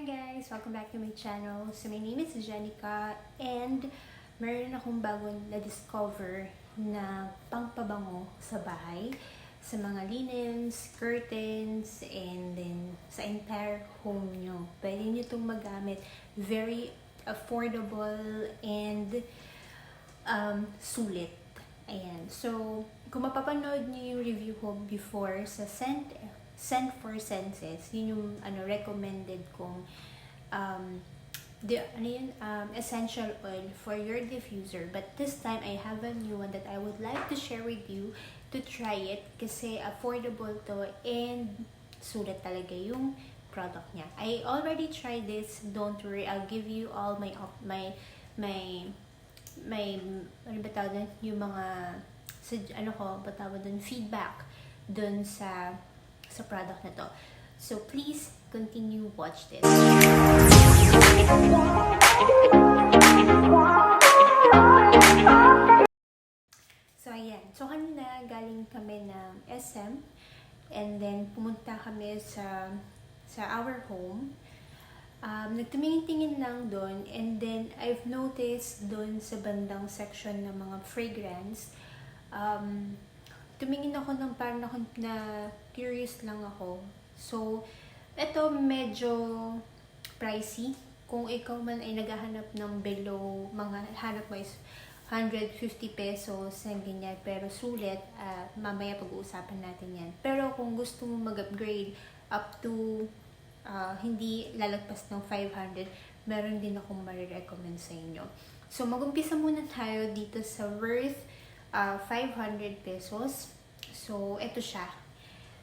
Hi guys! Welcome back to my channel. So my name is Jenica and meron akong bagong na-discover na pangpabango sa bahay. Sa mga linens, curtains, and then sa entire home nyo. Pwede nyo itong magamit. Very affordable and sulit. Ayan. So, kung mapapanood nyo yung review ko before sa Scent for Senses, yun yung recommended kong essential oil for your diffuser. But this time, I have a new one that I would like to share with you to try it kasi affordable to and sulit talaga yung product niya. I already tried this. Don't worry, I'll give you all my ano ba tawag doon? Yung mga feedback dun sa product na to. So please continue watch this. So ayan. So kanina galing kami ng SM and then pumunta kami sa our home. Nagtumingin-tingin lang doon and then I've noticed doon sa bandang section ng mga fragrance, tumingin ako ng parang ako na curious lang ako. So, ito medyo pricey. Kung ikaw man ay naghahanap ng below, mga hanap mo is 150 pesos, ganyan, pero sulit, mamaya pag-uusapan natin yan. Pero kung gusto mo mag-upgrade up to hindi lalagpas ng 500, meron din akong marirecommend sa inyo. So, mag-umpisa muna tayo dito sa worth 500 pesos. So, ito siya.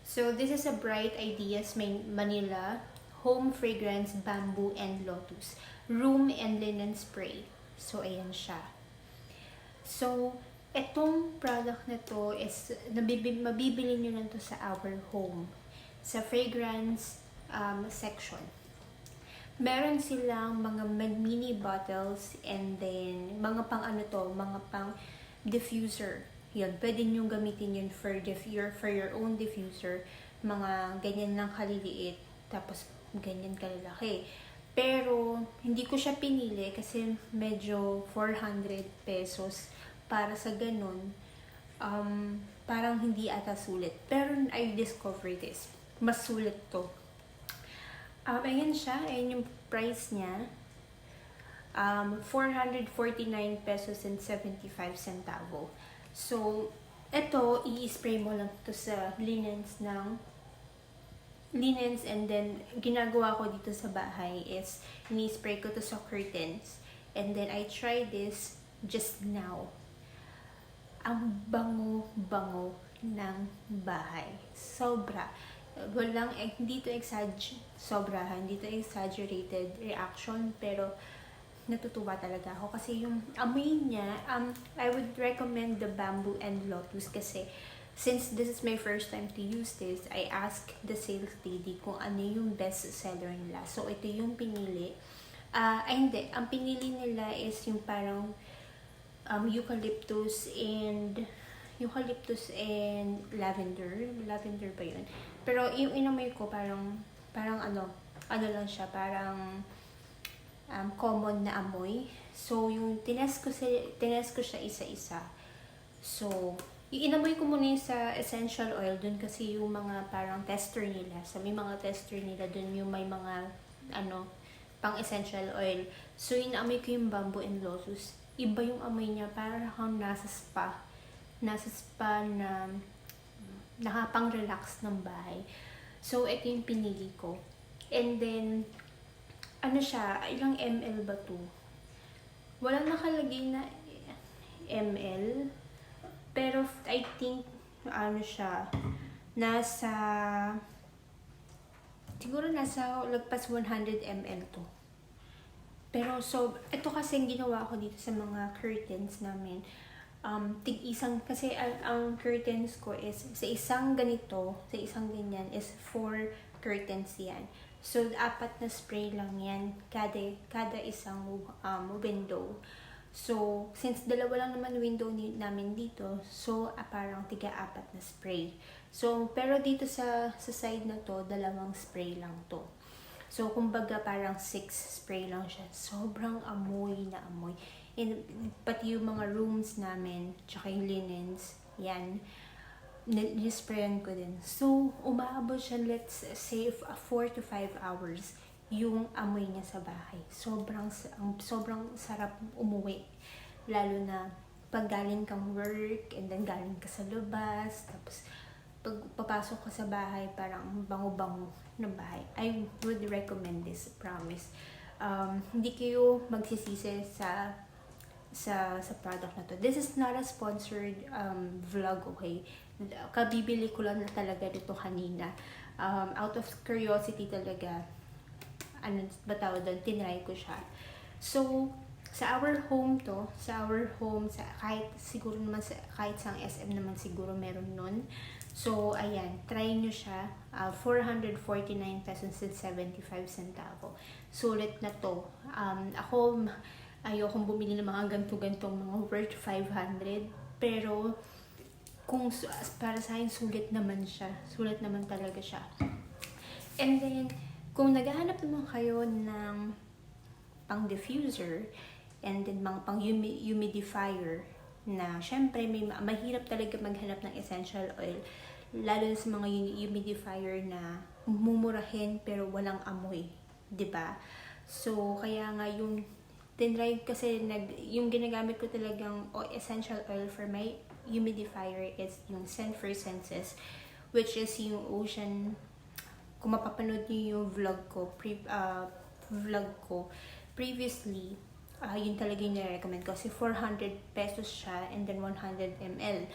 So, this is a Bright Ideas Manila Home Fragrance Bamboo and Lotus Room and Linen Spray. So, ayan siya. So, itong product na to is mabibili nyo lang to sa our home. Sa fragrance section. Meron silang mga mini bottles and then mga mga pang diffuser. Yun, pwede nyo gamitin yun for your own diffuser. Mga ganyan lang kaliliit, tapos ganyan kalalaki. Pero, hindi ko siya pinili kasi medyo 400 pesos para sa ganun. Parang hindi ata sulit. Pero, I discovered this. Mas sulit to. Ayan siya. Ayan yung price niya. 449 pesos and 75 centavo. So, ito, i-spray mo lang to sa linens and then ginagawa ko dito sa bahay is ini-spray ko to sa curtains. And then I tried this just now. Ang bango-bango ng bahay. Sobra. Hindi to exaggerated reaction, pero natutuwa talaga ako kasi yung amoy niya, I would recommend the Bamboo and Lotus kasi since this is my first time to use this, I asked the sales lady kung ano yung best seller nila. So, ito yung pinili. Hindi. Ang pinili nila is yung parang eucalyptus and lavender. Lavender ba yun? Pero yung inamoy ko parang ano lang siya, parang common na amoy. So, yung tinest ko siya isa-isa. So, inamoy ko muna yung sa essential oil dun kasi yung mga parang tester nila. May mga tester nila dun yung may mga pang essential oil. So, inaamoy ko yung Bamboo and Lotus. Iba yung amoy niya, parang nasa spa na nakapang-relax ng bahay. So, ito yung pinili ko. And then, siya, ilang ml ba to? Walang nakalagay na ml. Pero, I think, siya, siguro nasa lagpas 100 ml to. Pero, so, ito kasi ginawa ko dito sa mga curtains namin. Kasi ang curtains ko is sa isang ganyan is 4 curtains yan. So, 4 na spray lang yan kada isang window. So, since dalawa lang naman window namin dito, so parang 4 na spray. So, pero dito sa side na to, 2 spray lang to. So, kumbaga parang 6 spray lang siya. Sobrang amoy na amoy. And pati yung mga rooms namin, tsaka yung linens, yan, nisprayan ko din. So, umaabot siya, let's say, 4 to 5 hours yung amoy niya sa bahay. Sobrang sarap umuwi. Lalo na pag galing kang work, and then galing ka sa labas, tapos pag papasok ka sa bahay, parang bango-bango ng bahay. I would recommend this, promise. Hindi kayo magsisisi sa product na to. This is not a sponsored vlog, okay? Kabibili ko lang na talaga dito kanina. Out of curiosity talaga, tinry ko siya. So, sa our home, kahit siguro naman, kahit sa SM naman siguro meron nun. So, ayan, try nyo siya. 449 pesos and 75 centavo. Sulit na to. Ako, ayokong bumili ng mga ganto-gantong mga worth 500. Pero, para sa akin, sulit naman siya. Sulit naman talaga siya. And then, kung naghahanap naman kayo ng pang diffuser, and then mga pang humidifier, na syempre mahirap talaga maghanap ng essential oil, lalo na sa mga humidifier na mumurahin pero walang amoy, 'di ba? So kaya nga yung tinry kasi yung ginagamit ko talagang essential oil for my humidifier is yung Scent for Senses, which is yung Ocean. Kung mapapanood niyo yung vlog ko previously, yun talaga yung nire-recommend ko. Kasi 400 pesos siya and then 100 ml.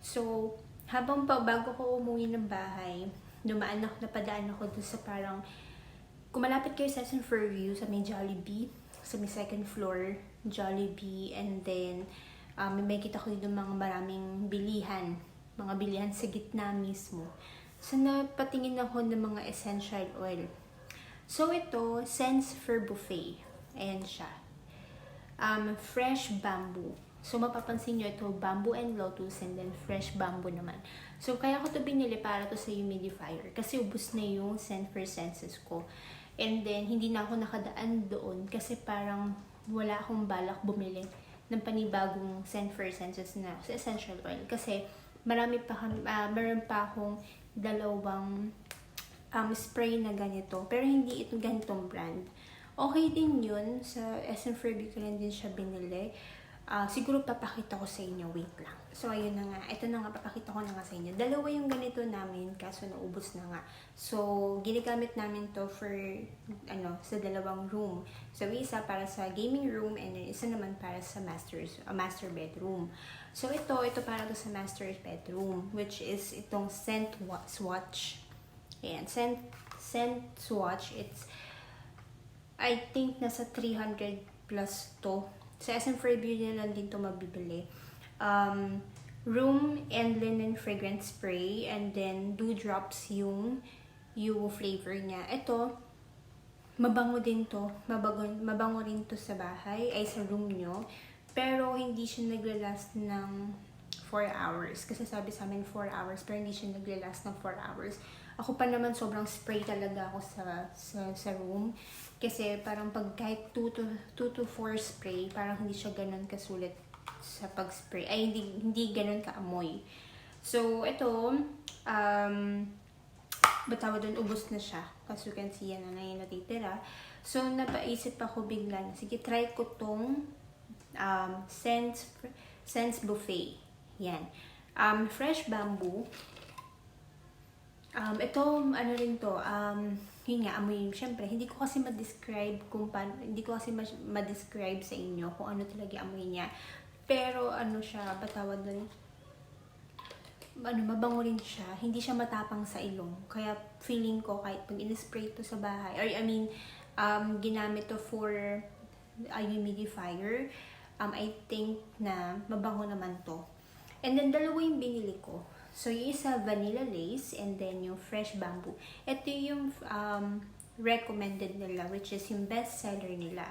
So, bago ko umuwi ng bahay, napadaan ako dun sa parang, kung malapit kayo sa Fairview, sa may Jollibee, sa may second floor, Jollibee, and then, may kita ko dito maraming mga bilihan sa gitna mismo. So, napatingin ako ng mga essential oil. So, ito, Scents for Buffet. Ayan siya. Fresh bamboo. So, mapapansin nyo ito, bamboo and lotus, and then fresh bamboo naman. So, kaya ko to binili para to sa humidifier. Kasi ubus na yung Scent for Senses ko. And then, hindi na ako nakadaan doon kasi parang wala akong balak bumili ng panibagong Scent for Senses na sa essential oil. Kasi, meron pa akong dalawang spray na ganito. Pero hindi ito ganitong brand. Okay din yun. Sa SM Fairview ko lang din siya binili. Siguro papakita ko sa inyo. Wait lang. So, ayun na nga. Ito na nga, papakita ko na nga sa inyo. Dalawa yung ganito namin, kaso naubos na nga. So, ginagamit namin to for, sa dalawang room. So, isa para sa gaming room, and isa naman para sa master bedroom. So, ito para to sa master bedroom, which is itong Scent Swatch. Ayan, Scent Swatch. It's, I think, nasa 300 plus to. Sa SM Fairview nila lang din to mabibili. Room and linen fragrance spray, and then dewdrops yung flavor niya. Ito, mabango din to. Mabango rin to sa bahay, ay sa room nyo. Pero hindi siya naglalast ng 4 hours. Kasi sabi sa amin 4 hours, pero hindi siya naglalast ng 4 hours. Ako pa naman, sobrang spray talaga ako sa room. Kasi parang kahit 2 to 4 spray, parang hindi siya ganun kasulit sa pag-spray. Ay, hindi ganun ka-amoy. So, ito, batawa doon, ubos na siya. As you can see, yan na yung natitira. So, napaisip ako bigla na, sige, try ko tong Scents Buffet. Yan. Fresh bamboo. Ito, rin to, yun nga, amoy, syempre, hindi ko kasi ma-describe sa inyo kung ano talaga amoy niya. Pero, siya, batawa doon, mabango rin siya, hindi siya matapang sa ilong. Kaya, feeling ko, kahit pag in-spray to sa bahay, or ginamit to for a humidifier, I think na mabango naman to. And then, dalawa yung binili ko. So, yung isa, vanilla lace, and then yung fresh bamboo. Ito yung recommended nila, which is yung best seller nila.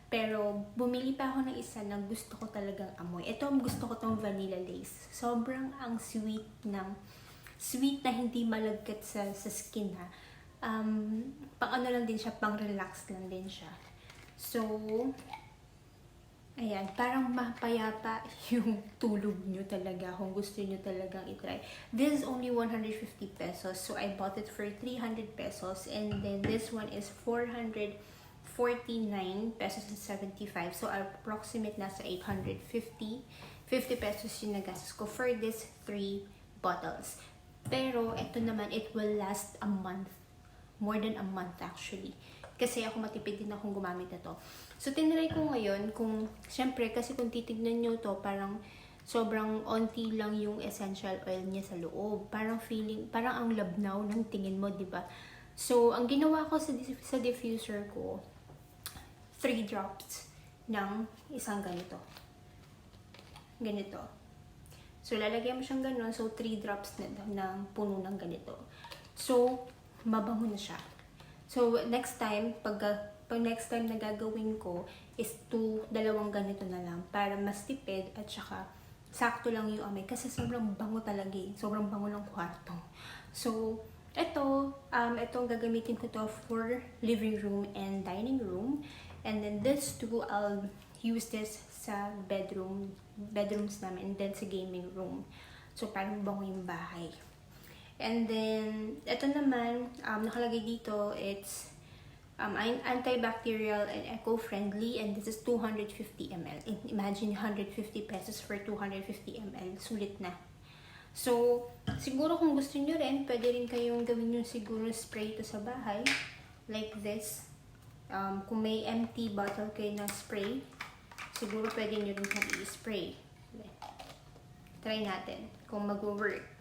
Pero, bumili pa ako ng isa na gusto ko talagang amoy. Ito, gusto ko tong vanilla lace. Sobrang ang sweet na hindi malagkat sa skin, ha. pang ano lang din siya, pang relax lang din siya. So, ayan, parang mapayapa yung tulog nyo talaga kung gusto nyo talagang itry. This is only 150 pesos. So, I bought it for 300 pesos. And then, this one is 449 pesos and 75. So, approximate nasa 850. 50 pesos yung nagastos ko for this 3 bottles. Pero, ito naman, it will last a month. More than a month actually. Kasi ako matipid din akong gumamit na to. So, tinry ko ngayon kung, syempre, kasi kung titignan nyo to, parang sobrang onti lang yung essential oil niya sa loob. Parang feeling, parang ang labnaw ng tingin mo, di ba? So, ang ginawa ko sa diffuser ko, 3 drops ng isang ganito. Ganito. So, lalagyan mo siyang ganon. So, 3 drops ng puno ng ganito. So, mabango na siya. So, next time, pag next time na gagawin ko, is 2 ganito na lang para mas tipid at saka sakto lang yung amoy. Kasi sobrang bango talaga eh. Sobrang bango ng kwarto. So, ito gagamitin ko to for living room and dining room. And then this 2, I'll use this sa bedrooms namin and then sa gaming room. So, parang bango yung bahay. And then, ito naman, nakalagay dito, it's antibacterial and eco-friendly, and this is 250 ml. Imagine 150 pesos for 250 ml. Sulit na. So, siguro kung gusto nyo rin, pwede rin kayong gawin yung siguro spray ito sa bahay. Like this. Kung may empty bottle kayo ng spray, siguro pwede nyo rin kang i-spray. Try natin kung mag-work.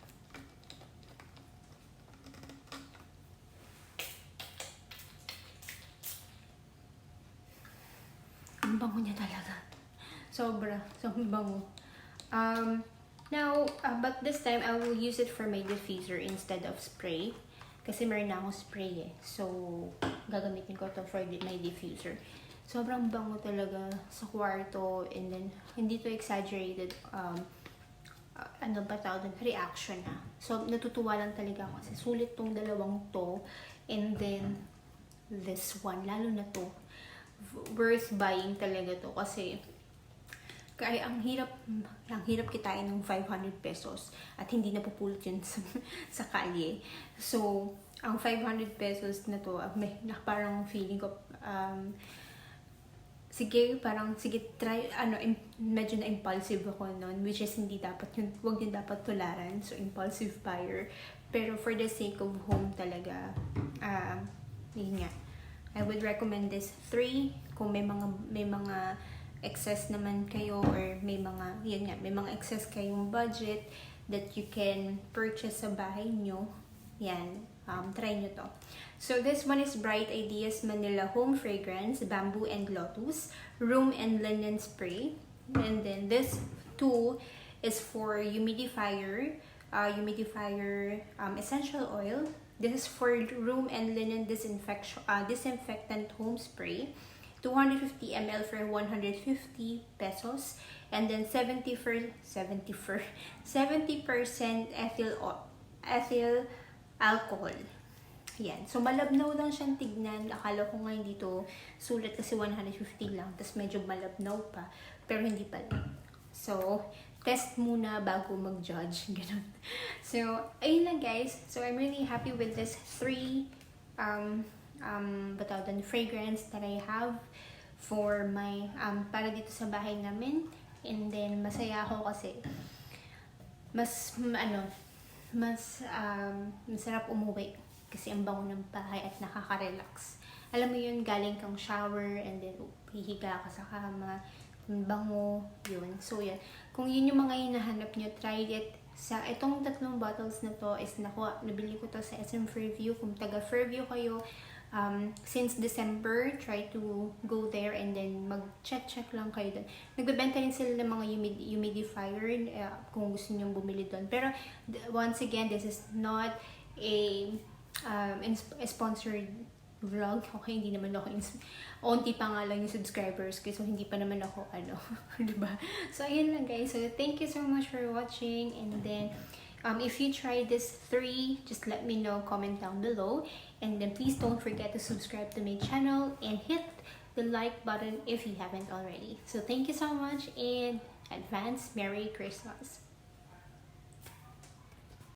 Ang bango niya talaga. Sobrang bango. But this time, I will use it for my diffuser instead of spray. Kasi meron na akong spray eh. So, gagamitin ko to for my diffuser. Sobrang bango talaga sa kwarto. And then, hindi to exaggerated, reaction na. So, natutuwa lang talaga ako kasi sulit tong dalawang to. And then, this one, lalo na to. Worth buying talaga to kasi kaya ang hirap kitain ng 500 pesos at hindi napupulot yun sa kalye. So, ang 500 pesos na to, parang feeling ko, sige, try, medyo na impulsive ako noon, which is hindi dapat yun, huwag yun dapat tularan. So, impulsive buyer. Pero for the sake of home talaga, yun nga. I would recommend this 3 kung may mga excess naman kayo or may mga excess kayong budget that you can purchase sa bahay nyo. Yan, try nyo to. So this one is Bright Ideas Manila Home Fragrance, Bamboo and Lotus, Room and Linen Spray. And then this 2 is for humidifier essential oil. This is for room and linen disinfectant home spray. 250 ml for 150 pesos. And then 70% ethyl alcohol. Yan. So, malabnaw lang siyang tignan. Akala ko nga hindi to sulit kasi 150 lang. Tapos medyo malabnaw pa. Pero hindi pala. So, test muna bago mag-judge. Ganun. So, ayun lang guys. So, I'm really happy with this 3 fragrance that I have for my, para dito sa bahay namin. And then, masaya ako kasi masarap umuwi. Kasi ang bango ng bahay at nakaka-relax. Alam mo yun, galing kang shower and then hihiga ka sa kama. Bango, yun. So, yan. Kung yun yung mga hinahanap nyo, try it. Itong 3 bottles na to is nabili ko to sa SM Fairview. Kung taga Fairview kayo, since December, try to go there and then mag-check lang kayo doon. Nagbebenta rin sila ng mga humidifier kung gusto nyo bumili doon. Pero, once again, this is not a sponsored vlog. Okay, hindi naman ako onti pa nga lang yung subscribers ko, so hindi pa naman ako diba? So ayun lang guys. So thank you so much for watching, and then If you try this 3, just let me know, comment down below. And then please don't forget to subscribe to my channel and hit the like button if you haven't already. So thank you so much and advance Merry Christmas.